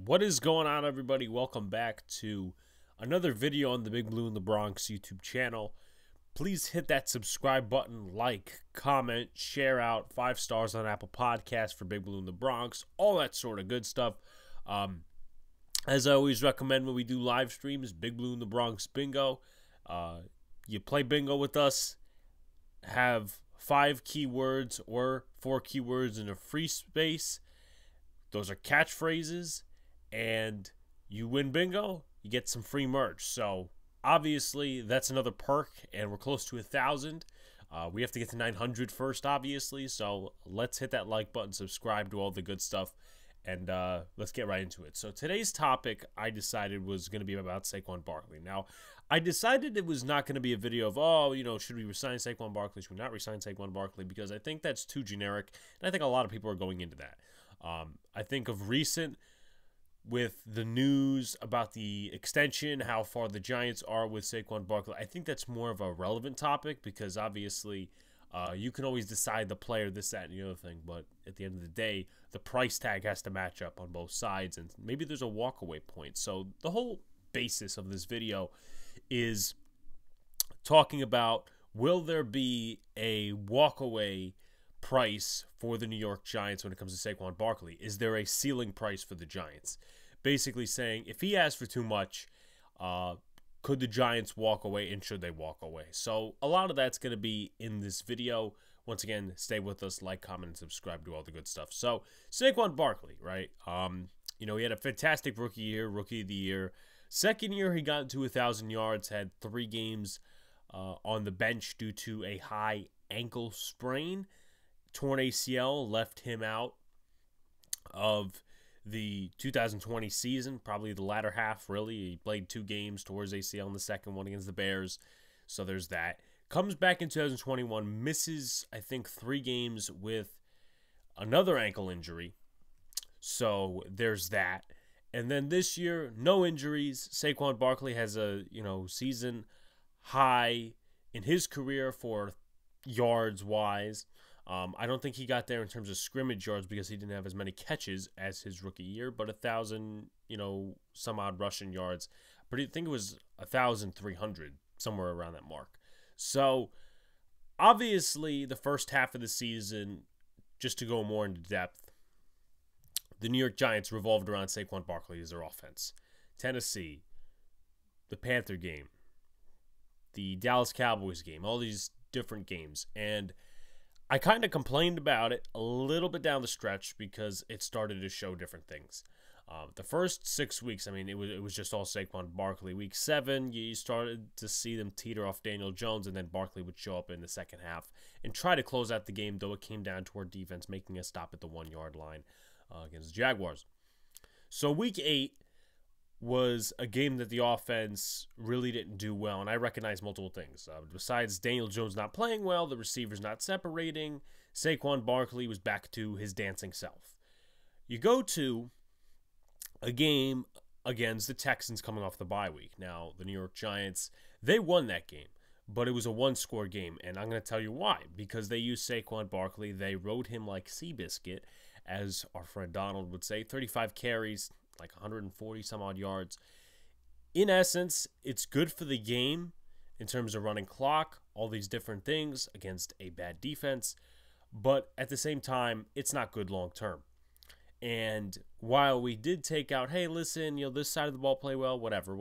What is going on, everybody? Welcome back to another video on the Big Blue in the Bronx YouTube channel. Please hit that subscribe button, like, comment, share out, 5 stars on Apple Podcasts for Big Blue in the Bronx, all that sort of good stuff. As I always recommend when we do live streams, Big Blue in the Bronx Bingo. You play bingo with us, have 5 keywords or 4 keywords in a free space. Those are catchphrases, and you win bingo, you get some free merch. So obviously that's another perk, and we're close to 1,000. We have to get to 900 first, obviously. So let's hit that like button, subscribe to all the good stuff, and let's get right into it. So today's topic, I decided, was going to be about Saquon Barkley. Now, I decided it was not going to be a video of, oh, you know, should we resign Saquon Barkley? Should we not resign Saquon Barkley? Because I think that's too generic, and I think a lot of people are going into that. I think of recent, with the news about the extension, how far the Giants are with Saquon Barkley, I think that's more of a relevant topic because obviously you can always decide the player, this, that, and the other thing. But at the end of the day, the price tag has to match up on both sides, and maybe there's a walkaway point. So the whole basis of this video is talking about, will there be a walkaway price for the New York Giants when it comes to Saquon Barkley? Is there a ceiling price for the Giants? Basically saying, if he asks for too much, could the Giants walk away, and should they walk away? So a lot of that's going to be in this video. Once again, stay with us, like, comment, and subscribe to all the good stuff. So Saquon Barkley, right? You know, he had a fantastic rookie year, rookie of the year. Second year, he got to 1,000 yards, had 3 games on the bench due to a high ankle sprain. Torn ACL left him out of the 2020 season, probably the latter half, really. He played 2 games towards ACL in the second one against the Bears, so there's that. Comes back in 2021, misses, I think, 3 games with another ankle injury, so there's that. And then this year, no injuries. Saquon Barkley has a, season high in his career for yards-wise. I don't think he got there in terms of scrimmage yards because he didn't have as many catches as his rookie year, but 1,000, some odd rushing yards. But I think it was 1,300, somewhere around that mark. So, obviously, the first half of the season, just to go more into depth, the New York Giants revolved around Saquon Barkley as their offense. Tennessee, the Panther game, the Dallas Cowboys game, all these different games. And I kind of complained about it a little bit down the stretch because it started to show different things. The first 6 weeks, I mean, it was just all Saquon Barkley. Week 7, you started to see them teeter off Daniel Jones, and then Barkley would show up in the second half and try to close out the game, though it came down to our defense making a stop at the 1-yard line against the Jaguars. So Week 8 was a game that the offense really didn't do well, and I recognize multiple things. Besides Daniel Jones not playing well, the receivers not separating, Saquon Barkley was back to his dancing self. You go to a game against the Texans coming off the bye week. Now, the New York Giants, they won that game, but it was a 1-score game, and I'm going to tell you why. Because they used Saquon Barkley, they rode him like Seabiscuit, as our friend Donald would say, 35 carries, like 140 some odd yards. In essence, it's good for the game in terms of running clock, all these different things against a bad defense, but at the same time, it's not good long term. And while we did take out, hey, listen, this side of the ball play well, whatever,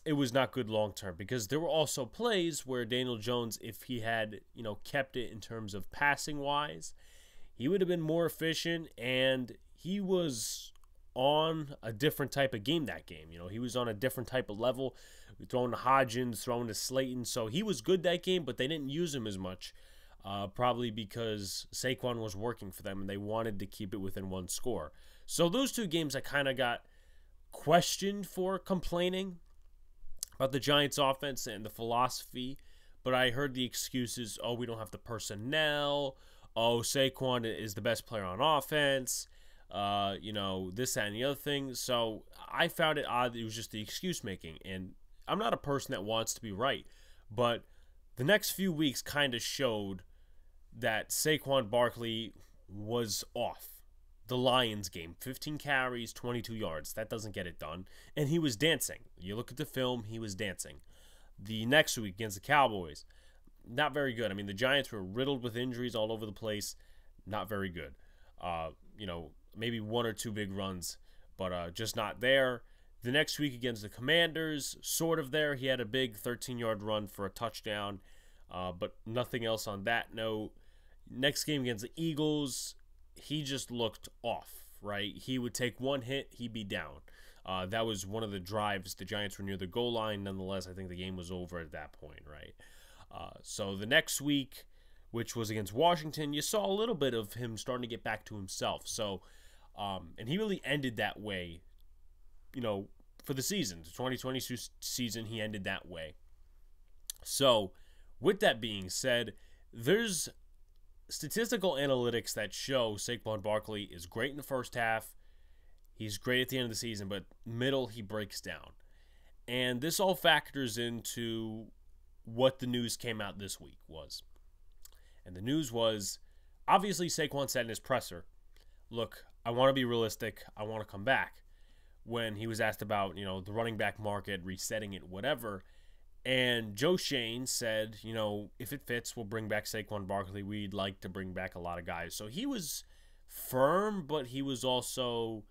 it was not good long term because there were also plays where Daniel Jones, if he had, kept it in terms of passing wise, he would have been more efficient, and he was on a different type of game that game. He was on a different type of level, throwing to Hodgins, throwing to Slayton. So he was good that game, but they didn't use him as much, probably because Saquon was working for them, and they wanted to keep it within 1 score. So those 2 games I kind of got questioned for complaining about the Giants' offense and the philosophy, but I heard the excuses, oh, we don't have the personnel, oh, Saquon is the best player on offense, this, that, and the other thing. So I found it odd that it was just the excuse making. And I'm not a person that wants to be right, but the next few weeks kind of showed that Saquon Barkley was off. the Lions game. 15 carries, 22 yards. That doesn't get it done. And he was dancing. You look at the film, he was dancing. The next week against the Cowboys, not very good. I mean, the Giants were riddled with injuries all over the place. Not very good. Maybe one or two big runs, but just not there. The next week against the Commanders, sort of there. He had a big 13-yard run for a touchdown, but nothing else on that note. Next game against the Eagles, he just looked off, right? He would take one hit, he'd be down. That was one of the drives. The Giants were near the goal line. Nonetheless, I think the game was over at that point, right? So the next week, which was against Washington, you saw a little bit of him starting to get back to himself. So, and he really ended that way, for the season. The 2020 season, he ended that way. So, with that being said, there's statistical analytics that show Saquon Barkley is great in the first half. He's great at the end of the season, but middle, he breaks down. And this all factors into what the news came out this week was. And the news was, obviously Saquon said in his presser, look, I want to be realistic. I want to come back. When he was asked about, the running back market, resetting it, whatever. And Joe Schoen said, if it fits, we'll bring back Saquon Barkley. We'd like to bring back a lot of guys. So he was firm, but he was also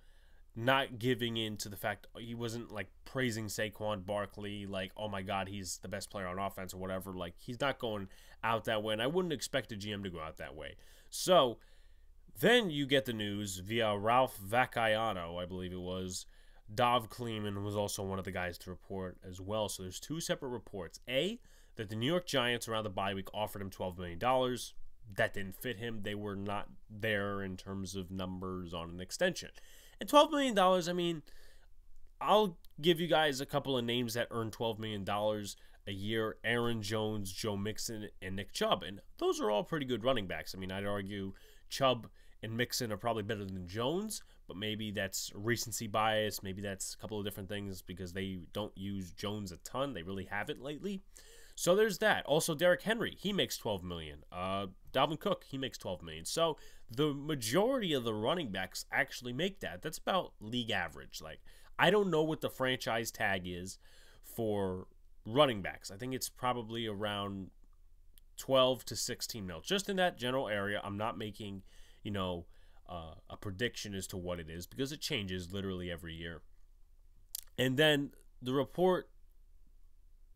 not giving in to the fact he wasn't like praising Saquon Barkley like, oh my God, he's the best player on offense or whatever. Like, he's not going out that way, and I wouldn't expect a GM to go out that way. So then you get the news via Ralph Vacchiano, I believe it was. Dov Kleeman was also one of the guys to report as well. So there's two separate reports. A, that the New York Giants around the bye week offered him $12 million. That didn't fit him. They were not there in terms of numbers on an extension. And $12 million, I mean, I'll give you guys a couple of names that earn $12 million a year. Aaron Jones, Joe Mixon, and Nick Chubb. And those are all pretty good running backs. I mean, I'd argue Chubb and Mixon are probably better than Jones, but maybe that's recency bias. Maybe that's a couple of different things because they don't use Jones a ton. They really haven't lately. So there's that. Also, Derrick Henry, he makes $12 million. Dalvin Cook, he makes $12 million. So the majority of the running backs actually make that. That's about league average. Like, I don't know what the franchise tag is for running backs. I think it's probably around 12 to 16 mil. Just in that general area. I'm not making a prediction as to what it is because it changes literally every year. And then the report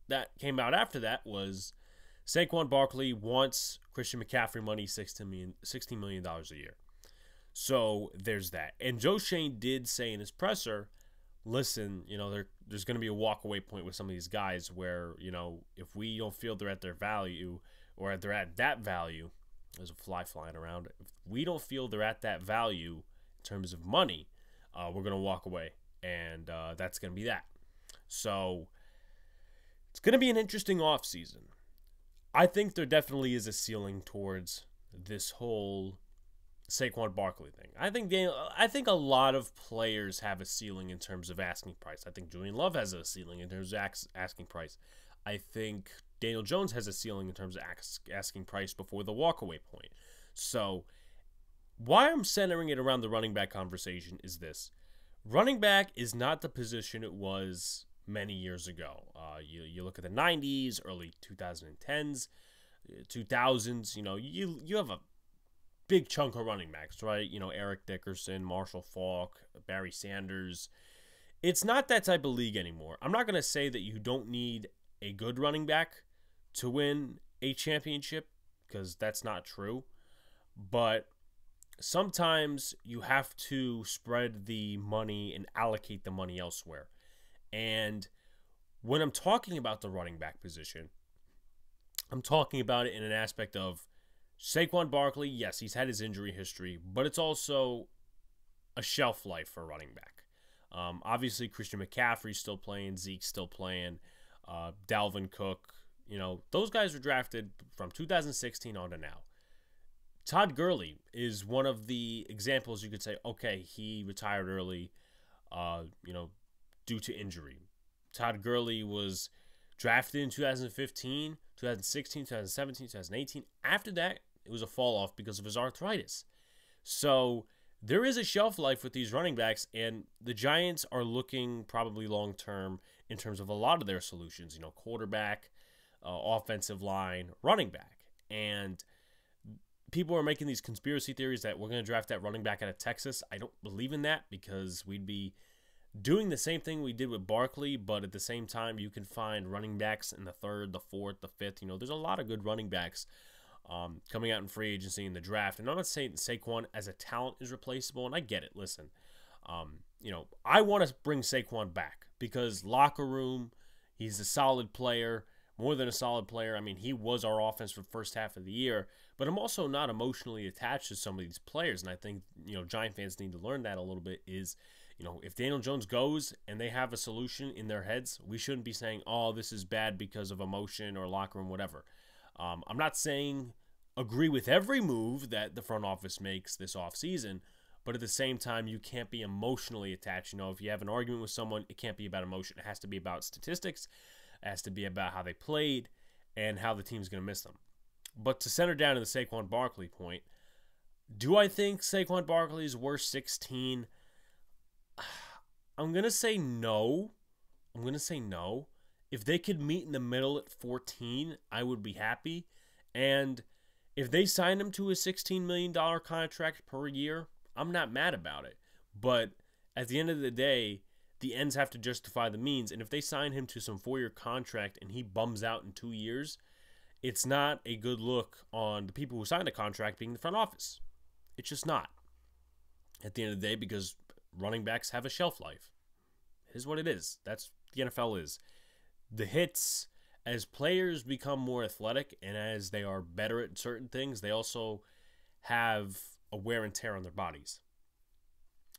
that came out after that was Saquon Barkley wants Christian McCaffrey money, $16 million a year. So there's that. And Joe Schoen did say in his presser, listen, there's going to be a walk-away point with some of these guys where, if we don't feel they're at their value or they're at that value, there's a fly flying around. If we don't feel they're at that value in terms of money, we're going to walk away. And that's going to be that. So it's going to be an interesting offseason. I think there definitely is a ceiling towards this whole Saquon Barkley thing. I think a lot of players have a ceiling in terms of asking price. I think Julian Love has a ceiling in terms of asking price. I think Daniel Jones has a ceiling in terms of asking price before the walkaway point. So why I'm centering it around the running back conversation is this. Running back is not the position it was many years ago. You look at the 90s, early 2010s, 2000s, you have a big chunk of running backs, right? Eric Dickerson, Marshall Faulk, Barry Sanders. It's not that type of league anymore. I'm not going to say that you don't need a good running back to win a championship because that's not true. But sometimes you have to spread the money and allocate the money elsewhere. And when I'm talking about the running back position, I'm talking about it in an aspect of Saquon Barkley. Yes, he's had his injury history, but it's also a shelf life for a running back. Obviously, Christian McCaffrey's still playing, Zeke's still playing, Dalvin Cook. Those guys were drafted from 2016 on to now. Todd Gurley is one of the examples you could say, okay, he retired early, due to injury. Todd Gurley was drafted in 2015, 2016, 2017, 2018. After that, it was a fall off because of his arthritis. So there is a shelf life with these running backs, and the Giants are looking probably long-term in terms of a lot of their solutions, quarterback, offensive line, running back. And people are making these conspiracy theories that we're going to draft that running back out of Texas. I don't believe in that, because we'd be doing the same thing we did with Barkley, but at the same time, you can find running backs in the third, the fourth, the fifth. There's a lot of good running backs coming out in free agency in the draft. And I'm not saying Saquon as a talent is replaceable, and I get it. Listen, I want to bring Saquon back because locker room, he's a solid player, more than a solid player. I mean, he was our offense for the first half of the year, but I'm also not emotionally attached to some of these players. And I think, Giant fans need to learn that a little bit is, if Daniel Jones goes and they have a solution in their heads, we shouldn't be saying, oh, this is bad because of emotion or locker room, whatever. I'm not saying agree with every move that the front office makes this offseason, but at the same time, you can't be emotionally attached. If you have an argument with someone, it can't be about emotion. It has to be about statistics. It has to be about how they played and how the team's going to miss them. But to center down to the Saquon Barkley point, do I think Saquon Barkley is worth 16? I'm going to say no. If they could meet in the middle at 14, I would be happy. And if they sign him to a $16 million contract per year, I'm not mad about it. But at the end of the day, the ends have to justify the means. And if they sign him to some 4-year contract and he bums out in 2 years, it's not a good look on the people who signed the contract being the front office. It's just not. At the end of the day, because running backs have a shelf life. It is what it is. That's the NFL is. The hits, as players become more athletic and as they are better at certain things, they also have a wear and tear on their bodies.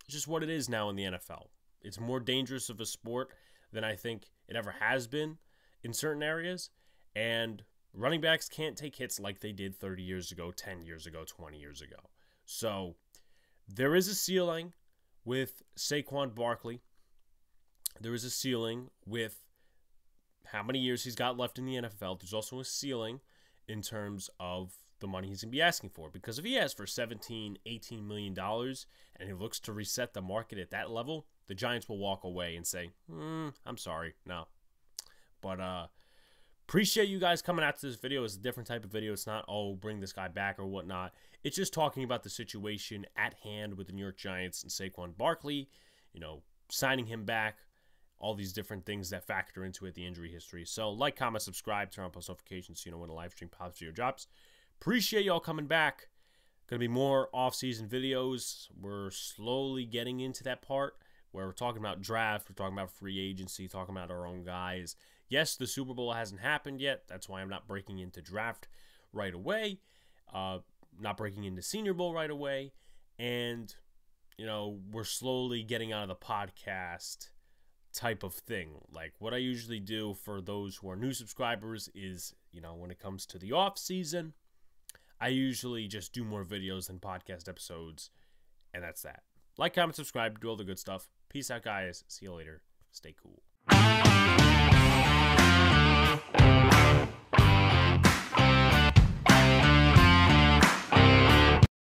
It's just what it is now in the NFL. It's more dangerous of a sport than I think it ever has been in certain areas. And running backs can't take hits like they did 30 years ago, 10 years ago, 20 years ago. So there is a ceiling with Saquon Barkley. There is a ceiling with how many years he's got left in the NFL. There's also a ceiling in terms of the money he's going to be asking for. Because if he asks for $17, $18 million and he looks to reset the market at that level, the Giants will walk away and say, I'm sorry, no. But appreciate you guys coming out to this video. It's a different type of video. It's not, oh, bring this guy back or whatnot. It's just talking about the situation at hand with the New York Giants and Saquon Barkley, signing him back, all these different things that factor into it, the injury history. So like, comment, subscribe, turn on post notifications so you know when a live stream pops video drops. Appreciate y'all coming back. Going to be more off-season videos. We're slowly getting into that part where we're talking about draft, we're talking about free agency, talking about our own guys. Yes, the Super Bowl hasn't happened yet. That's why I'm not breaking into draft right away. Not breaking into Senior Bowl right away. And, we're slowly getting out of the podcast type of thing. Like what I usually do for those who are new subscribers is, when it comes to the off season, I usually just do more videos than podcast episodes, and that's that. Like, comment, subscribe, do all the good stuff. Peace out, guys. See you later. Stay cool.